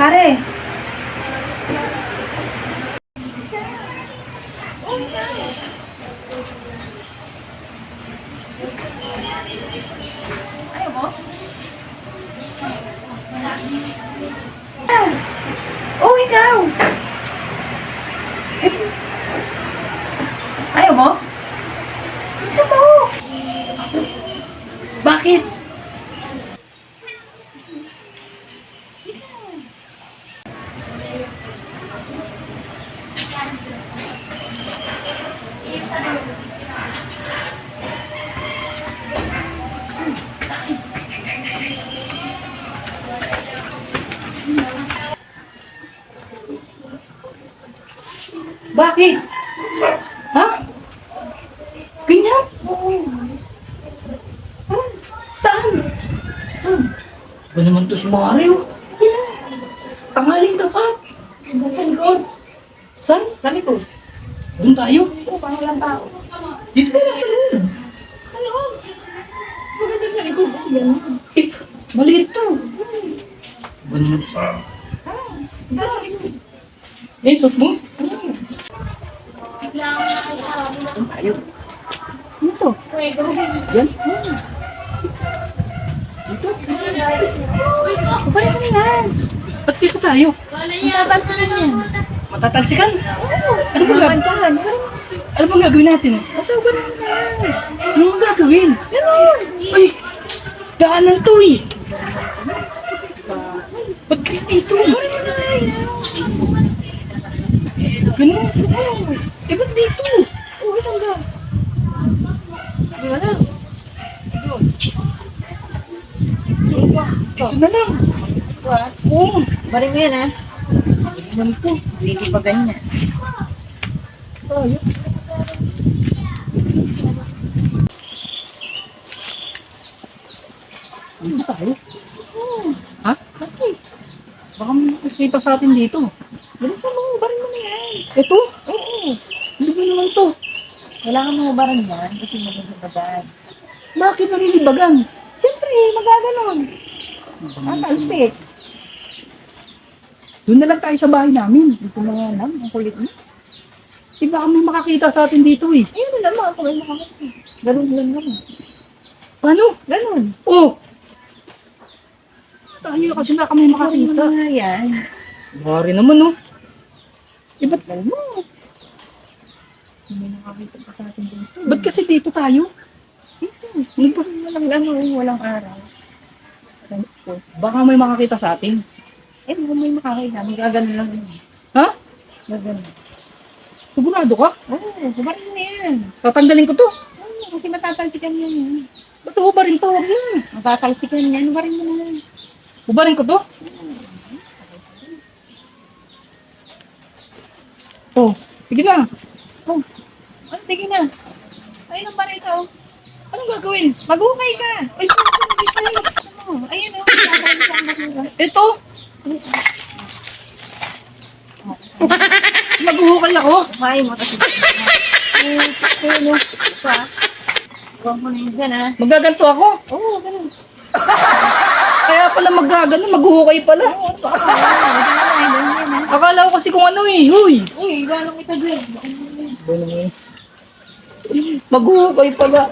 Pare. Ayaw mo? Oh, ikaw! Ayaw mo? Isa mo! Bakit? Bakit? Ha? Ganyan? Saan? Ba naman to si Mario? Tangaling tapat. Sa likod. Saan? Sa likod. Doon tayo? Oo, parang walang tao. Dito tayo lang sa loob. Sa loob? Mas maganda sa likod kasi gano'n. Eh, maliit to. Ba naman to? Dito sa likod. Eh, sus mo? Doon tayo. Dito. Diyan? Dito? Balik mo yan. Ba't dito tayo? Matatalsikan yan. Matatalsikan? Oo. Ano bang gagawin natin? Kasaban mo na. Ano bang gagawin? Ganun. Ay, daanan to eh. Ba't kasi dito? Ganun? Eh, ba't dito? Oo, isang ga. Di ba na? Dito na lang. Oo. Baring mo yan, ha? Ganun po. Hindi pa ganyan. Tayo. Ano tayo? Ha? Okay. Baka may pa sa atin dito. Bilisan mo, baring mo na yan. Ito? Oo. Hindi ba naman to? Wala kang mga barang yan kasi magagabagan. Bakit nalilibagan? Siyempre, magaganon. Talsik. Doon na lang tayo sa bahay namin. Dito na yan lang, ang kulit mo. Baka may makakita sa atin dito eh. Ayun na naman, kung may makakita. Ganun lang naman. Paano? Ganun. Oh! Tayo kasi baka may makakita. Ano na yan? Bari naman oh. Ba't ganun mo? May nakakita pa sa atin dito. Ba't kasi dito tayo? Hindi pa walang ano, walang araw. Transport. Baka may makakita sa atin. Eh, kung may makakita, magaganon lang yun. Ha? Gaganon. Sigurado ka? Oo, hubarin mo na yan. Tatanggalin ko to. Oo, kasi matatalsikan yan. Ba't hubarin to? Huwag na. Matatalsikan yan, hubarin mo na yan. Hubarin ko to? Oh, sige na. Oh, sige na. Ayun ang barita, oh. Anong gagawin? Maghukay ka. Ay, Ano? Ayun, oh. Tatalo sa basura. ito. Maghuhukay ako. Ay, mo kasi. Ayun, oh. Ito, ah. Huwag mo na yun dyan, ah. Magaganto ako. Oo, ganun. Kaya pala maghuhukay pala. Oo, ito ako. Ganun yan, ah. Akala ko kasi kung ano eh. Huy. Uy, iwanan kita dyan. Maghuhukay pala.